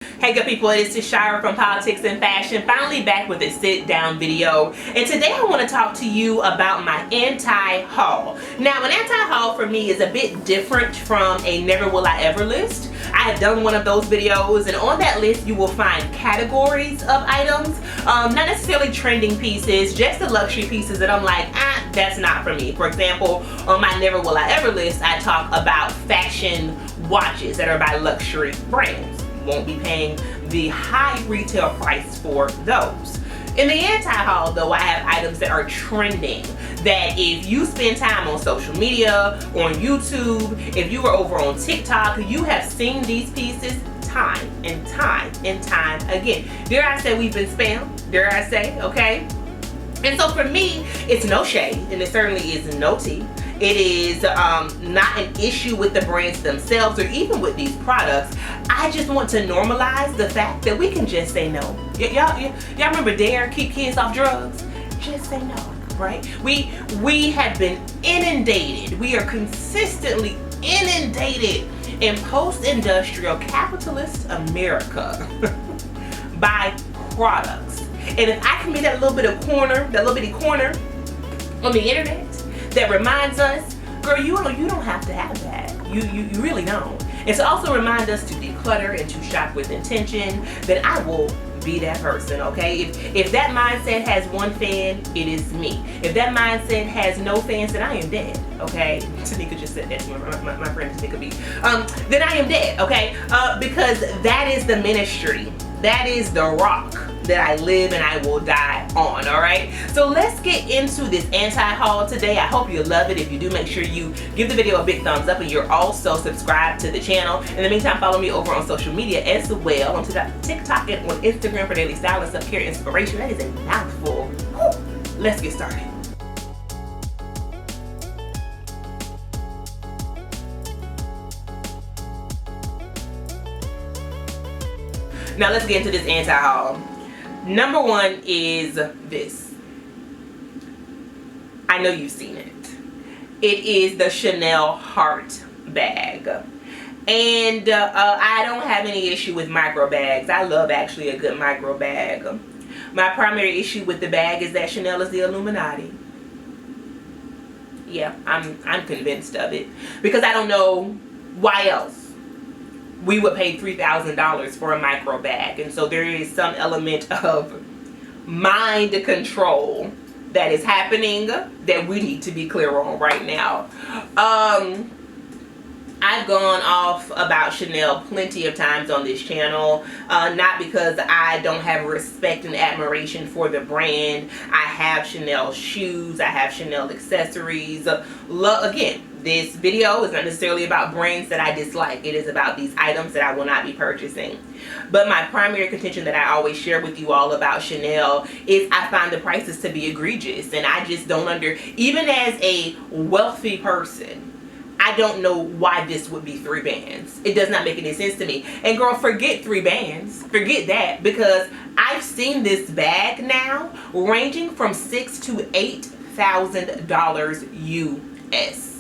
Hey good people, it is Tashira from Politics and Fashion, finally back with a sit down video. And today I want to talk to you about my anti-haul. Now an anti-haul for me is a bit different from a never will I ever list. I have done one of those videos, and on that list you will find categories of items, not necessarily trending pieces, just the luxury pieces that I'm like, that's not for me. For example, on my never will I ever list, I talk about fashion watches that are by luxury brands. Won't be paying the high retail price for those. In the anti-haul though, I have items that are trending, that if you spend time on social media, on YouTube, if you are over on TikTok, you have seen these pieces time and time and time again. Dare I say we've been spammed? Dare I say, okay? And so for me, it's no shade, and it certainly is no tea. It is not an issue with the brands themselves or even with these products. I just want to normalize the fact that we can just say no. Y'all remember Dare, keep kids off drugs? Just say no, right? We have been inundated. We are consistently inundated in post-industrial capitalist America by products. And if I can be that little bit of corner, that little bitty corner on the internet that reminds us, girl, you don't have to have that. You really don't. And to also remind us to declutter and to shop with intention, then I will be that person, okay? If that mindset has one fan, it is me. If that mindset has no fans, then I am dead, okay? Tanika just said that to my friend Tanika B. Then I am dead, okay? Because that is the ministry. That is the rock that I live and I will die on, alright? So let's get into this anti-haul today. I hope you love it. If you do, make sure you give the video a big thumbs up, and you're also subscribed to the channel. In the meantime, follow me over on social media as well, on TikTok and on Instagram for daily style and self-care inspiration. That is a mouthful. Whew. Let's get started. Now let's get into this anti-haul. Number one is this. I know you've seen it. It is the Chanel heart bag. And I don't have any issue with micro bags. I love actually a good micro bag. My primary issue with the bag is that Chanel is the Illuminati. Yeah, I'm convinced of it. Because I don't know why else we would pay $3,000 for a micro bag. And so there is some element of mind control that is happening that we need to be clear on right now. I've gone off about Chanel plenty of times on this channel, not because I don't have respect and admiration for the brand. I have Chanel shoes, I have Chanel accessories. Again, this video is not necessarily about brands that I dislike. It is about these items that I will not be purchasing. But my primary contention that I always share with you all about Chanel is I find the prices to be egregious, and I just don't even as a wealthy person, I don't know why this would be 3 bands. It does not make any sense to me. And girl, forget 3 bands. Forget that, because I've seen this bag now ranging from $6,000 to $8,000 US.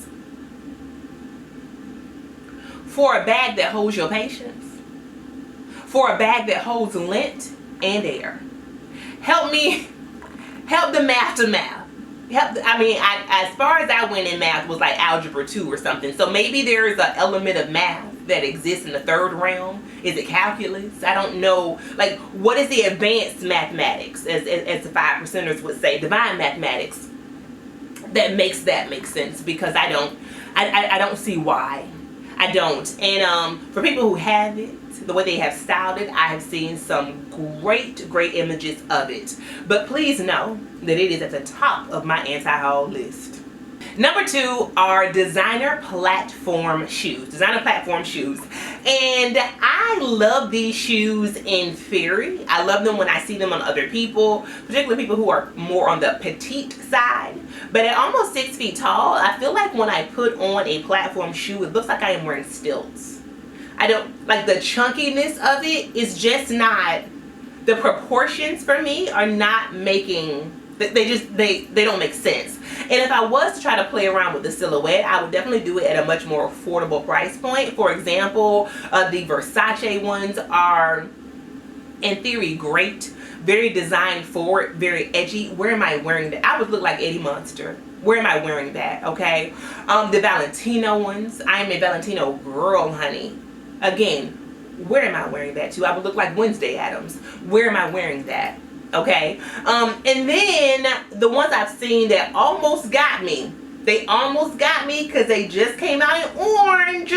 For a bag that holds your patience. For a bag that holds lint and air. Help the math to math. As far as I went in math was like algebra 2 or something. So maybe there is an element of math that exists in the third realm. Is it calculus? I don't know. Like, what is the advanced mathematics, as the 5%ers would say, divine mathematics, that makes that make sense? Because I don't see why. I don't. And for people who have it, the way they have styled it, I have seen some great images of it. But please know that it is at the top of my anti-haul list. Number 2 are designer platform shoes. Designer platform shoes. And I love these shoes in theory. I love them when I see them on other people, particularly people who are more on the petite side. But at almost 6 feet tall, I feel like when I put on a platform shoe, it looks like I am wearing stilts. I don't like the chunkiness of it. Is just not, the proportions for me are not making They don't make sense. And if I was to try to play around with the silhouette, I would definitely do it at a much more affordable price point. For example, the Versace ones are, in theory, great, very designed forward, very edgy. Where am I wearing that? I would look like Eddie Monster. Where am I wearing that? Okay. The Valentino ones, I am a Valentino girl, honey. Again, where am I wearing that to? I would look like Wednesday Addams. Where am I wearing that? Okay. And then the ones I've seen that almost got me. They almost got me because they just came out in orange.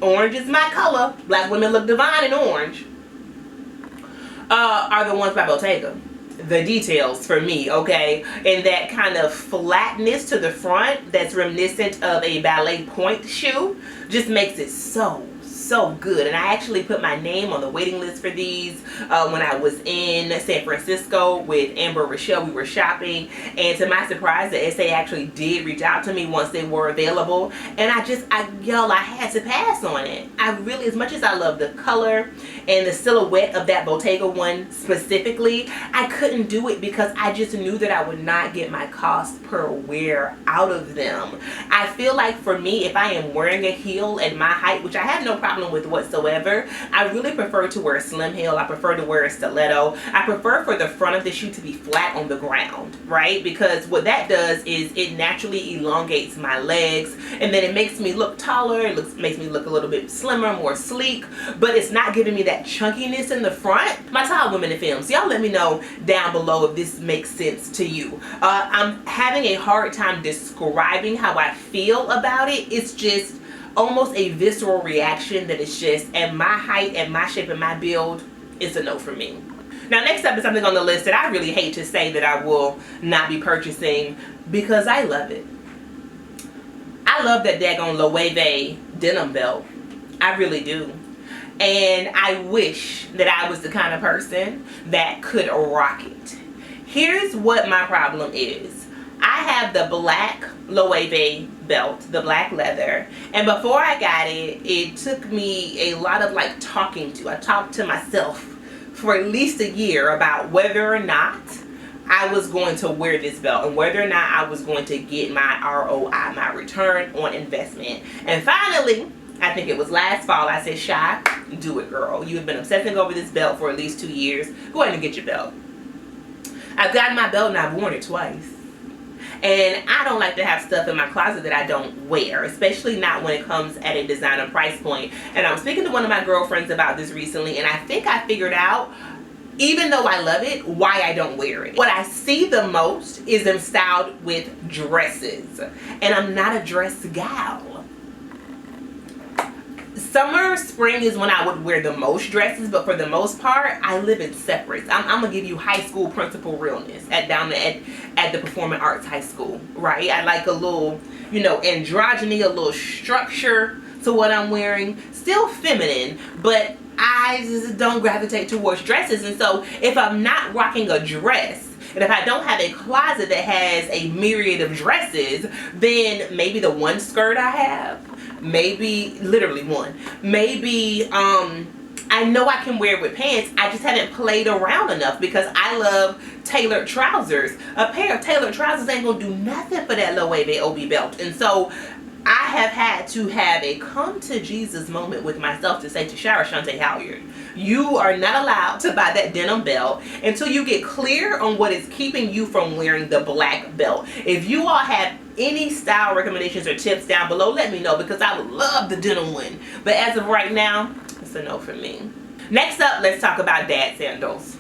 Orange is my color. Black women look divine in orange. Are the ones by Bottega. The details for me, okay, and that kind of flatness to the front that's reminiscent of a ballet point shoe just makes it so good. And I actually put my name on the waiting list for these when I was in San Francisco with Amber Rochelle. We were shopping, and to my surprise, the SA actually did reach out to me once they were available, and I had to pass on it. I really, as much as I love the color and the silhouette of that Bottega one specifically, I couldn't do it because I just knew that I would not get my cost per wear out of them. I feel like for me, if I am wearing a heel at my height, which I have no problem with whatsoever, I really prefer to wear a slim heel. I prefer to wear a stiletto. I prefer for the front of the shoe to be flat on the ground, right? Because what that does is it naturally elongates my legs, and then it makes me look taller. It makes me look a little bit slimmer, more sleek, but it's not giving me that chunkiness in the front. My tall women in film, so y'all let me know down below if this makes sense to you. I'm having a hard time describing how I feel about it. It's just almost a visceral reaction that is just, at my height, at my shape, and my build, it's a no for me. Now, next up is something on the list that I really hate to say that I will not be purchasing because I love it. I love that daggone Loewe denim belt. I really do. And I wish that I was the kind of person that could rock it. Here's what my problem is. I have the black Loewe belt, the black leather, and before I got it, it took me a lot of talking to. I talked to myself for at least a year about whether or not I was going to wear this belt and whether or not I was going to get my ROI, my return on investment. And finally, I think it was last fall, I said, Shy, do it, girl. You have been obsessing over this belt for at least 2 years. Go ahead and get your belt. I've gotten my belt and I've worn it twice. And I don't like to have stuff in my closet that I don't wear, especially not when it comes at a designer price point. And I was speaking to one of my girlfriends about this recently, and I think I figured out, even though I love it, why I don't wear it. What I see the most is them styled with dresses, and I'm not a dress gal. Summer, spring is when I would wear the most dresses, but for the most part, I live in separates. I'm gonna give you high school principal realness at the Performing Arts High School, right? I like a little, androgyny, a little structure to what I'm wearing. Still feminine, but I just don't gravitate towards dresses. And so if I'm not rocking a dress, and if I don't have a closet that has a myriad of dresses, then maybe the one skirt I have, maybe literally one, maybe I know I can wear it with pants. I just haven't played around enough because I love tailored trousers. A pair of tailored trousers ain't gonna do nothing for that Loewe OB belt. And so I have had to have a come to Jesus moment with myself to say to Shara Shante Halyard, you are not allowed to buy that denim belt until you get clear on what is keeping you from wearing the black belt. If you all have any style recommendations or tips down below, let me know because I would love the denim one. But as of right now, it's a no for me. Next up, let's talk about dad sandals.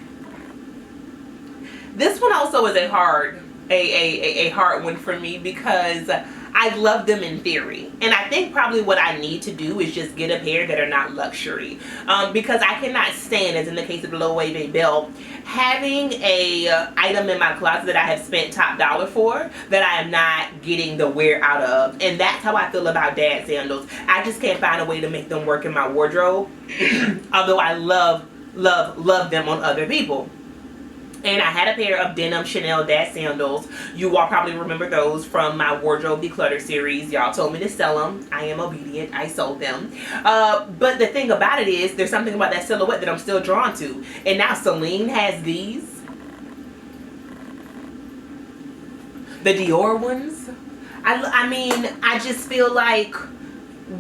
This one also is a hard one for me because I love them in theory, and I think probably what I need to do is just get a pair that are not luxury, because I cannot stand, as in the case of the Loewe belt, having a item in my closet that I have spent top dollar for that I am not getting the wear out of. And that's how I feel about dad sandals. I just can't find a way to make them work in my wardrobe although I love them on other people. And I had a pair of denim Chanel dad sandals. You all probably remember those from my wardrobe declutter series. Y'all told me to sell them. I am obedient. I sold them. But the thing about it is, there's something about that silhouette that I'm still drawn to. And now Celine has these. The Dior ones. I mean, I just feel like,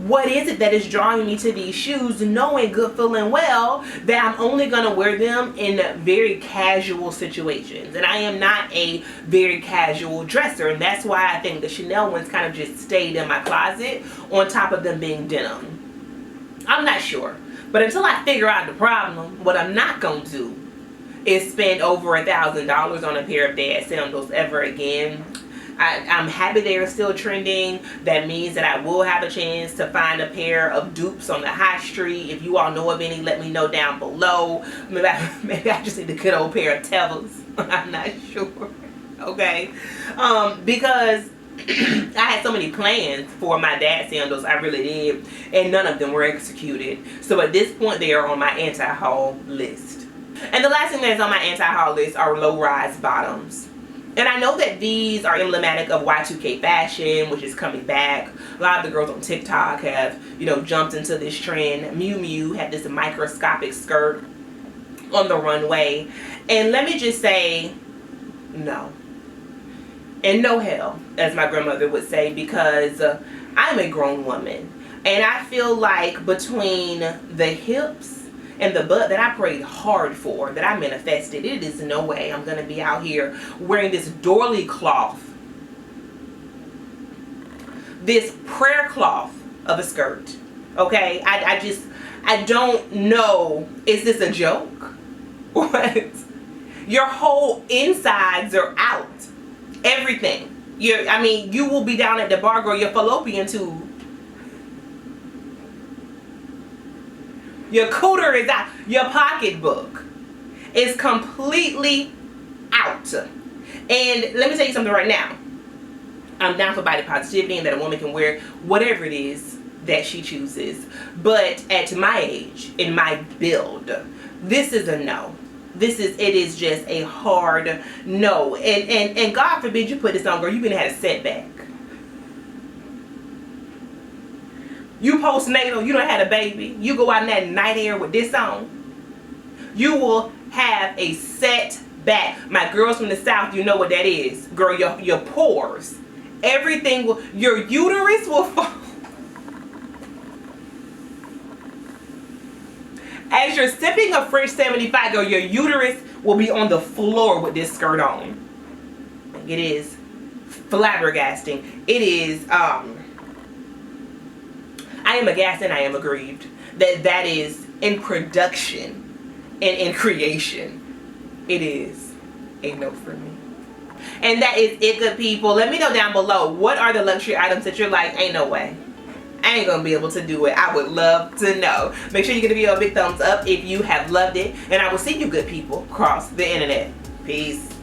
what is it that is drawing me to these shoes, knowing good full and well that I'm only going to wear them in very casual situations, and I am not a very casual dresser, and that's why I think the Chanel ones kind of just stayed in my closet on top of them being denim. I'm not sure, but until I figure out the problem, what I'm not going to do is spend over $1,000 on a pair of dad sandals ever again. I'm happy they're still trending. That means that I will have a chance to find a pair of dupes on the high street. If you all know of any, let me know down below. Maybe I just need a good old pair of Tevas. I'm not sure. Okay. Because I had so many plans for my dad sandals, I really did, and none of them were executed. So at this point, they are on my anti-haul list. And the last thing that's on my anti-haul list are low-rise bottoms. And I know that these are emblematic of Y2K fashion, which is coming back. A lot of the girls on TikTok have, jumped into this trend. Miu Miu had this microscopic skirt on the runway. And let me just say, no. And no hell, as my grandmother would say, because I'm a grown woman. And I feel like between the hips and the butt that I prayed hard for, that I manifested, it is no way I'm going to be out here wearing this doily cloth, this prayer cloth of a skirt. Okay? I don't know. Is this a joke? What? Your whole insides are out. Everything. You will be down at the bar, girl, your fallopian tube. Your cooter is out. Your pocketbook is completely out. And let me tell you something right now. I'm down for body positivity and that a woman can wear whatever it is that she chooses. But at my age, in my build, this is a no. It is just a hard no. And God forbid you put this on, girl, you're going to have a setback. You postnatal, you done had a baby, you go out in that night air with this on, you will have a setback. My girls from the South, you know what that is. Girl, your pores, everything will, your uterus will fall. As you're sipping a French 75, girl, your uterus will be on the floor with this skirt on. It is flabbergasting. It is, I am aghast and I am aggrieved that is in production and in creation. It is a no for me. And that is it, good people. Let me know down below, what are the luxury items that you're like, ain't no way, I ain't gonna be able to do it. I would love to know. Make sure you give the video a big thumbs up if you have loved it. And I will see you good people across the internet. Peace.